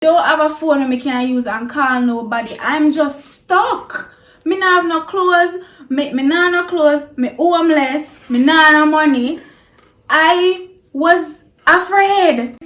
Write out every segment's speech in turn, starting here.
Don't have a phone and me can't use and call nobody. I'm just stuck. Me not have no clothes. Me not no clothes. Me homeless. Me not no money. I was afraid.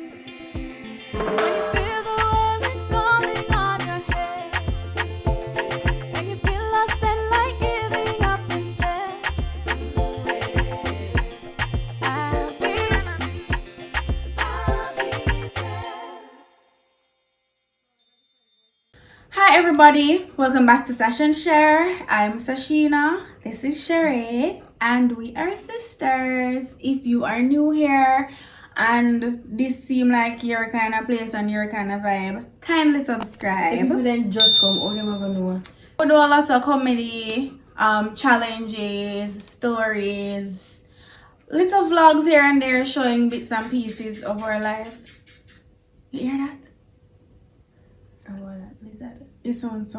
Hi everybody, welcome back to Sash and Sher. I'm Sashina, this is Sheree, and we are sisters. If you are new here and this seem like your kind of place and your kind of vibe, kindly subscribe. If people then just come, all them are gonna know. We do a lot of comedy, challenges, stories, little vlogs here and there showing bits and pieces of our lives. You hear that? It sounds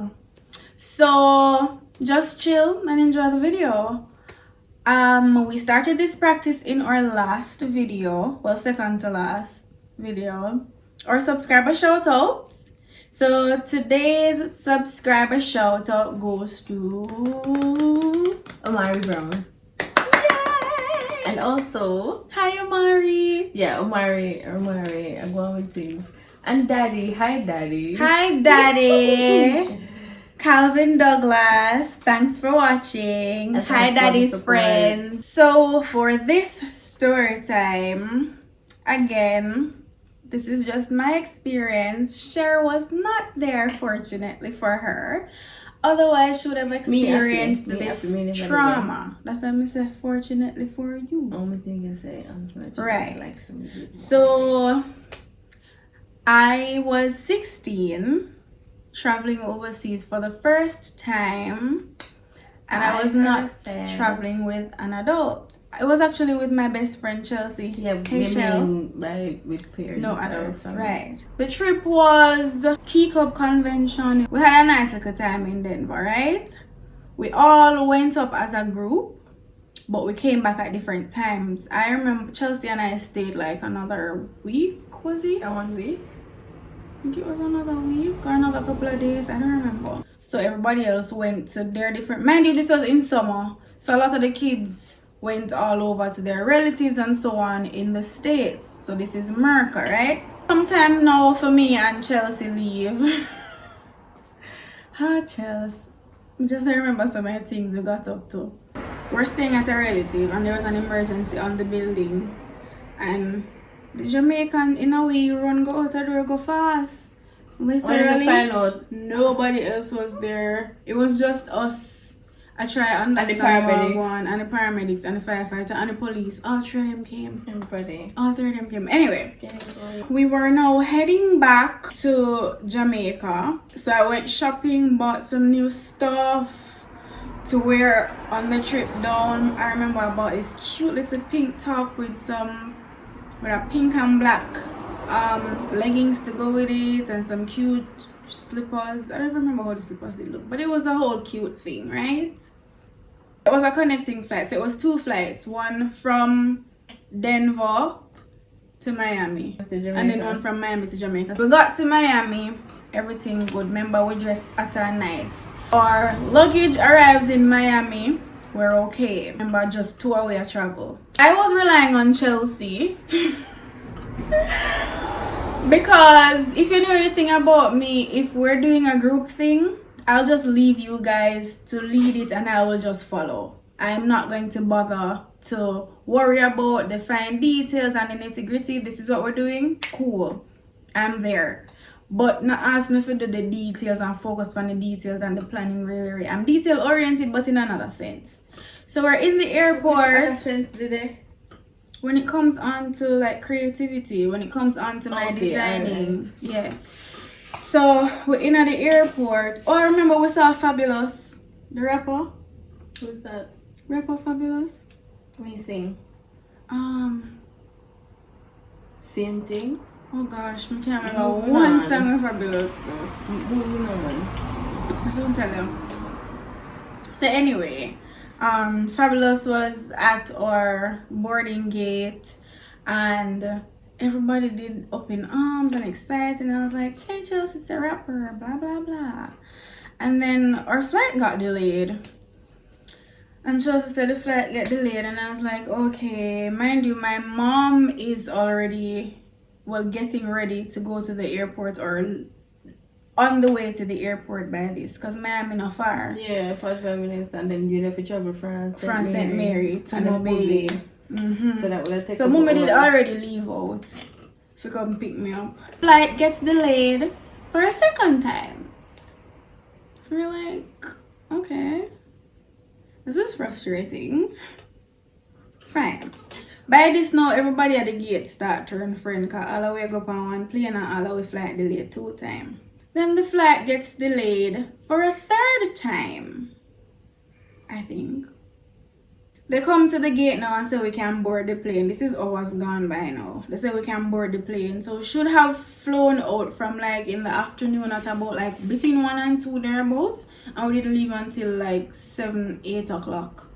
so just chill and enjoy the video. We started this practice in our last video, well, second to last video, our subscriber shout outs. So today's subscriber shout out goes to Omari Brown. Yay! And also, hi Omari. yeah, Omari, I'm going with things. And Daddy, hi Daddy. Hi Daddy. Calvin Douglas, thanks for watching. And hi Daddy's friends. So for this story time, again, this is just my experience. Cher was not there, fortunately for her. Otherwise, she would have experienced this trauma. That's why I say fortunately for you. Only thing I say, unfortunately. Right. Like So I was 16, traveling overseas for the first time, and I was not traveling with an adult. I was actually with my best friend Chelsea. Yeah, with parents. No adults, right. The trip was Key Club Convention. We had a nice little time in Denver, right? We all went up as a group, but we came back at different times. I remember Chelsea and I stayed like another week, was it? 1 week? I think it was another week or another couple of days, I don't remember. So everybody else went to their different, mind you, this was in summer, so a lot of the kids went all over to their relatives and so on in the States. So this is America, right? Sometime now for me and Chelsea leave. Chelsea, just I remember some of the things we got up to. We're staying at a relative and there was an emergency on the building, and the Jamaican, in a way, you run, go out the door, go fast. Literally, find out? Nobody else was there. It was just us. I try to understand and the paramedics and the firefighter and the police. All three of them came. Everybody. All three of them came. Anyway, we were now heading back to Jamaica. So I went shopping, bought some new stuff to wear on the trip down. I remember I bought this cute little pink top with a pink and black leggings to go with it, and some cute slippers. I don't remember how the slippers did look, but it was a whole cute thing, right? It was a connecting flight, so it was 2 flights, one from Denver to Miami and then one from Miami to Jamaica. So we got to Miami, everything good. Remember, we dressed at a nice. Our luggage arrives in Miami, we're okay. Remember, just 2 hours travel. I was relying on Chelsea because if you know anything about me, if we're doing a group thing, I'll just leave you guys to lead it and I will just follow. I'm not going to bother to worry about the fine details and the nitty-gritty. This is what we're doing, cool, I'm there. But not ask me for the details and focus on the details and the planning. Really. I'm detail oriented, but in another sense. So we're in the airport. Which other sense did they? When it comes on to like creativity, when it comes on to my designing, yeah. So we're in at the airport. Oh, I remember we saw Fabulous, the rapper. Who's that? Rapper Fabulous. What you sing? Same thing. Oh gosh, I can't remember one song with Fabulous. Moving on. I don't tell you. So anyway, Fabulous was at our boarding gate, and everybody did up in arms and excited, and I was like, hey Chelsea, it's a rapper, blah blah blah. And then our flight got delayed. And Chelsea said the flight get delayed, and I was like, okay, mind you, my mom is already, well, getting ready to go to the airport or on the way to the airport by this, because I'm in a far. Yeah, 45 minutes, and then you have to travel from St. Mary to Mobile. So that will take So Mummy did already leave out if you come pick me up. Flight gets delayed for a second time. So we're like, okay, this is frustrating. Fine. By this now, everybody at the gate start turn friend, because all the way go up on one plane and all the way flight delayed 2 times. Then the flight gets delayed for a 3rd time, I think. They come to the gate now and say we can board the plane. This is hours gone by now. They say we can board the plane. So we should have flown out from like in the afternoon at about like between 1 and 2 thereabouts. And we didn't leave until like 7, 8 o'clock.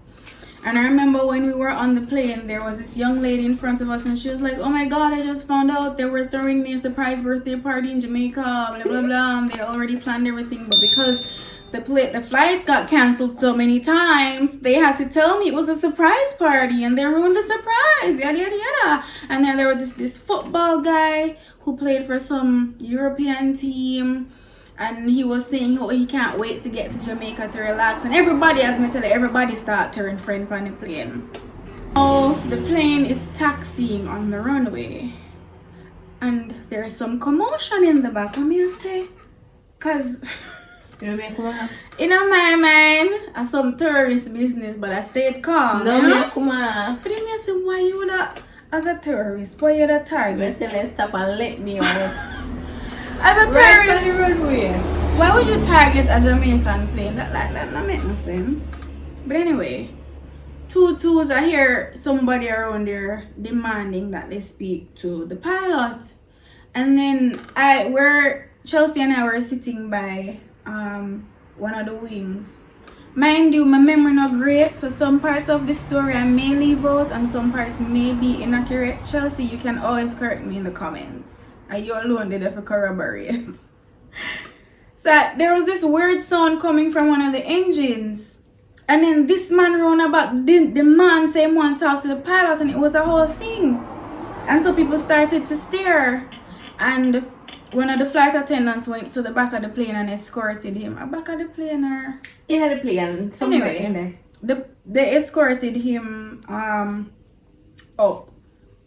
And I remember when we were on the plane, there was this young lady in front of us and she was like, oh my god, I just found out they were throwing me a surprise birthday party in Jamaica, blah blah blah, and they already planned everything, but because the flight got cancelled so many times, they had to tell me it was a surprise party and they ruined the surprise, yada yada yada. And then there was this football guy who played for some European team, and he was saying he can't wait to get to Jamaica to relax. And everybody, as me tell you, everybody start turning friend on the plane. Oh, the plane is taxiing on the runway. And there's some commotion in the back. I'm here to say, because in my mind, I some terrorist business, but I stayed calm. No, you know? Kuma. But then I say, why you would as a terrorist, why you the target? Tell them stop and let me out. As a Right terrorist, on the runway. why would you target a Jamaican plane? That make no sense. But anyway, 2-2s, I hear somebody around there demanding that they speak to the pilot. And then Chelsea and I were sitting by one of the wings. Mind you, my memory not great, so some parts of the story I may leave out and some parts may be inaccurate. Chelsea, you can always correct me in the comments. Are you alone did to corroborate? So there was this weird sound coming from one of the engines. And then this man ran about, the man saying want to talk to the pilot, and it was a whole thing. And so people started to stare. And one of the flight attendants went to the back of the plane and escorted him. Back of the plane or? In the plane, somewhere in there. They escorted him up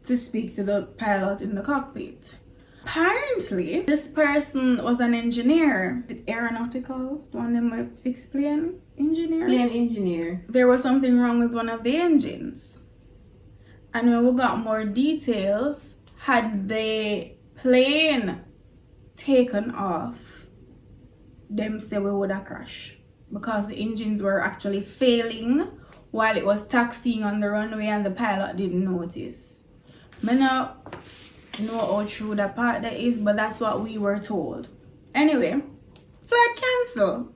to speak to the pilot in the cockpit. Apparently, this person was an engineer. Aeronautical, one of my fixed plane engineer. Plane engineer. There was something wrong with one of the engines. And when we got more details, had the plane taken off, them say we would have crashed. Because the engines were actually failing while it was taxiing on the runway and the pilot didn't notice. I don't know how true that part that is, but that's what we were told. Anyway, flight cancel.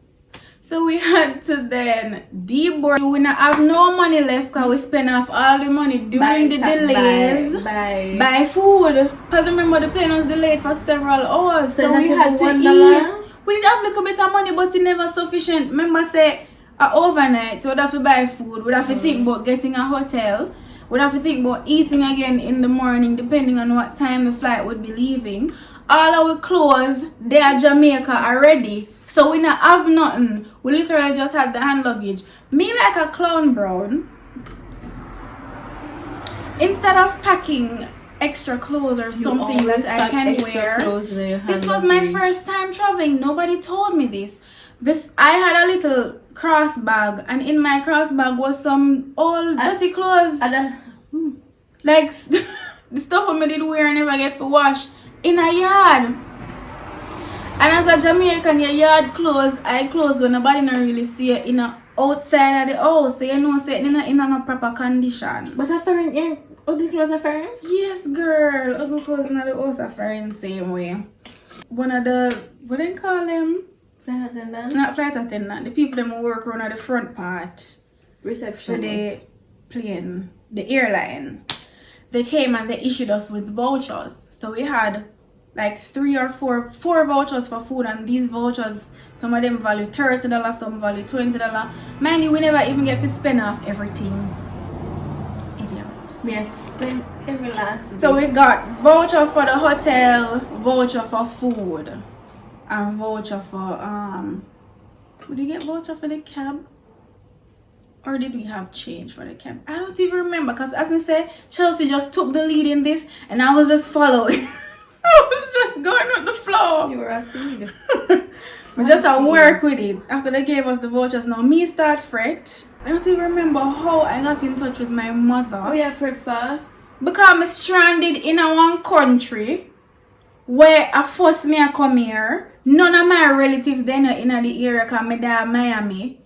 So we had to then deboard. We not have no money left because we spent off all the money during the delays. Buy food. Because remember the plane was delayed for several hours. So we had to eat. We did have a little bit of money, but it never sufficient. Remember say overnight, we'd have to buy food. We'd have to think about getting a hotel. We'd have to think about eating again in the morning, depending on what time the flight would be leaving. All our clothes, they are Jamaica already. So we not have nothing. We literally just had the hand luggage. Me like a clown brown. Instead of packing extra clothes or something that I can wear. This was my first time traveling. Nobody told me this. I had a little cross bag, and in my cross bag was some old dirty clothes. Like the stuff I did wear and never get for wash in a yard. And as a Jamaican, your yard clothes, I clothes when nobody not really see it in a outside of the house, so you know say it in a proper condition. But a foreign, yeah, ugly clothes are foreign? Yes, girl, ugly clothes in the house are foreign same way. One of the, what they call them? Flight attendant? Not flight attendant. The people that work around at the front part. Receptionist. For the plane, the airline. they came and they issued us with vouchers. So we had like four vouchers for food, and these vouchers, some of them value $30, some value $20. Mind you, we never even get to spend off everything. Idiots. Me I spend every last bit. So we got voucher for the hotel, voucher for food, and voucher for did we get voucher for the cab? Or did we have change for the cab? I don't even remember, because as I said, Chelsea just took the lead in this and I was just following. I was just going with the flow. You were a seed. We just work with it. After they gave us the vouchers, now me start fret. I don't even remember how I got in touch with my mother. Oh yeah, fret for? Because I'm stranded in a one country where I forced me to come here. None of my relatives they not in the area, because my dad Miami.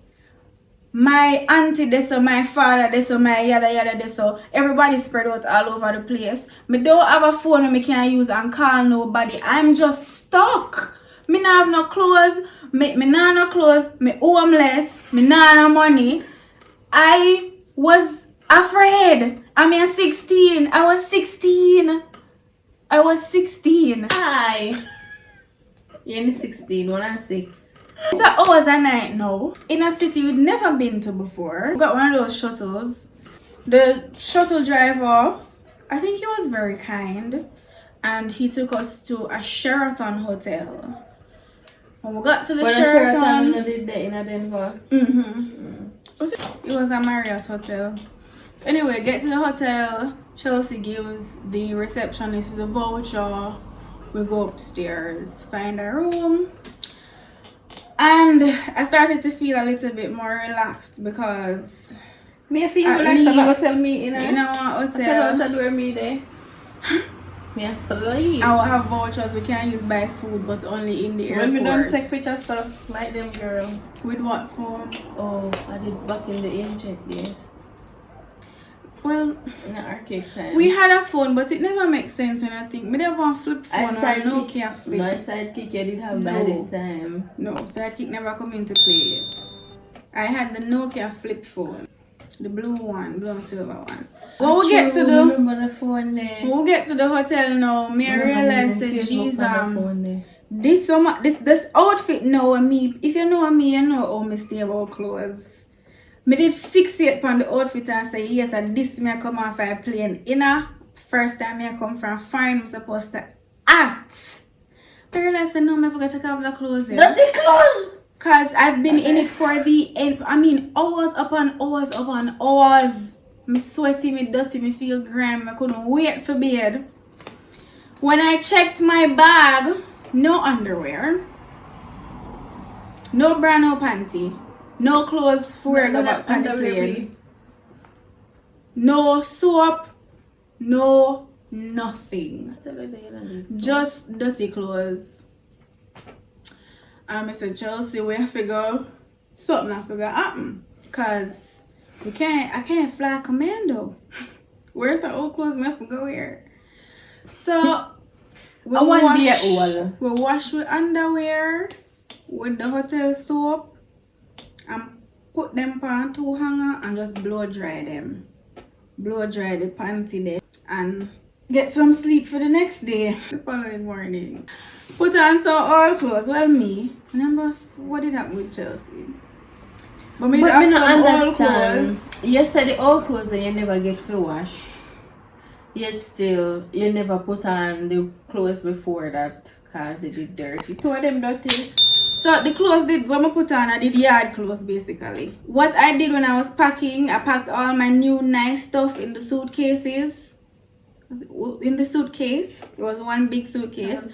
My auntie there, so my father there, so my yada yada there, so everybody spread out all over the place. Me don't have a phone I can use and call nobody. I'm just stuck. Me not have no clothes. Me not no clothes. Me homeless. Me not no money. I was afraid. I'm 16. I was 16. Hi. You're only 16, 1 and 6. It's an hours a night now. In a city we'd never been to before. We got one of those shuttles. The shuttle driver, I think he was very kind. And he took us to a Sheraton hotel. When we got to the Sheraton... Sheraton did that in Denver? It was a Marriott hotel. So anyway, get to the hotel. Chelsea gives the receptionist the voucher. We go upstairs, find a room. And I started to feel a little bit more relaxed because me I feel relaxed about hotel me in our hotel. Hotel where me there. Me I sleep. I will have vouchers we can use buy food, but only in the airport. When we don't take pictures stuff like them, girl. With what phone? Oh, I did back in the ancient days. Well, in the arcade time. We had a phone, but it never makes sense when I think. Me never want flip phone or Nokia flip. No, Sidekick you did have by this time. No, Sidekick never come into play yet. I had the Nokia flip phone. The blue and silver one. When we get to remember the phone there. When we get to the hotel now, me I realize that this outfit now me, if you know me, you know how me stay about clothes. Me did fixate on the outfit and say yes, and this me I come off a plane. First time me I come from foreign, I'm supposed to act. I realized no, I forgot to take off the clothes here. Dirty clothes! Cause I've been in it for the end. I mean, hours upon hours. Me sweaty, me dirty, me feel grimy. I couldn't wait for bed. When I checked my bag, no underwear, no brand new panty, no clothes for wear go back on the plane, no soap, no nothing. Just dirty clothes. And I said, Chelsea, we have to go. Something I forgot happen. Cause I can't fly commando. Where's the old clothes? I have to go here. So we wash with underwear with the hotel soap and put them on 2 hanger and just blow dry them. Blow dry the panty there and get some sleep for the next day. The following morning. Put on some old clothes. Well, me. Remember what did happen with Chelsea? But me don't understand. Old clothes. You said the old clothes that you never get for wash. Yet still, you never put on the clothes before that because it did dirty. Two of them dirty. So the clothes when I put on, I did yard clothes basically. What I did when I was packing, I packed all my new nice stuff in the suitcases. In the suitcase, it was one big suitcase,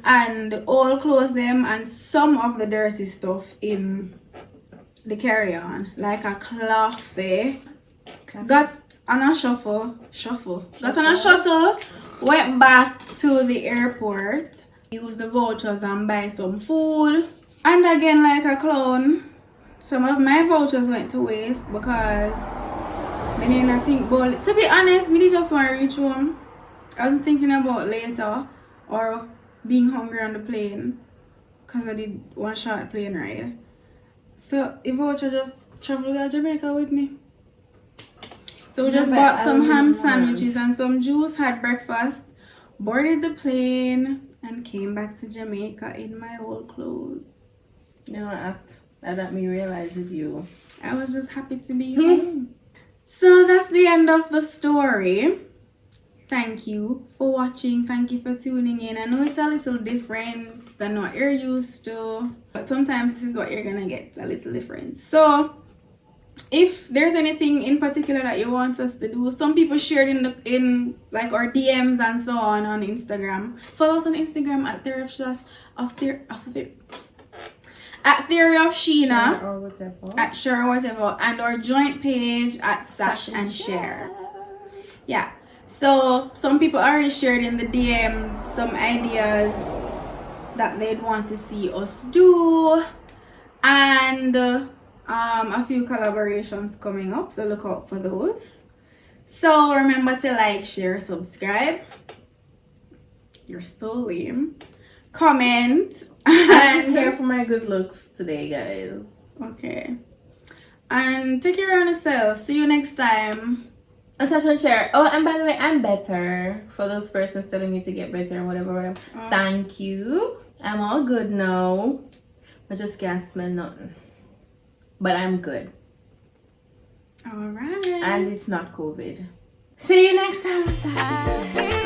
and the old clothes them and some of the dirty stuff in the carry-on, like a cloth. Got on a shuffle. Got on a shuttle, went back to the airport, used the vouchers and buy some food. And again, like a clown, some of my vouchers went to waste because I didn't think about it. To be honest, I just want to reach home. I wasn't thinking about later or being hungry on the plane because I did one short plane ride. So if voucher just travel to Jamaica with me. So we just Remember, bought some ham aluminum sandwiches and some juice, had breakfast, boarded the plane, and came back to Jamaica in my old clothes. You know, act that me realize with you. I was just happy to be home. So that's the end of the story. Thank you for watching. Thank you for tuning in. I know it's a little different than what you're used to, but sometimes this is what you're gonna get, a little different. So if there's anything in particular that you want us to do, some people shared in like our DMs and so on Instagram. Follow us on Instagram at TheoryofSheena, Or whatever. at Sher or whatever, and our joint page at Sash and Sher. Yeah. So some people already shared in the DMs some ideas that they'd want to see us do, and a few collaborations coming up, so look out for those. So remember to like, share, subscribe. You're so lame. Comment. I'm just here for my good looks today, guys. Okay. And take care of yourself. See you next time. Sash and Sher. Oh, and by the way, I'm better. For those persons telling me to get better and whatever. Thank you. I'm all good now. I just can't smell nothing. But I'm good. Alright. And it's not COVID. See you next time, Sash and Sher.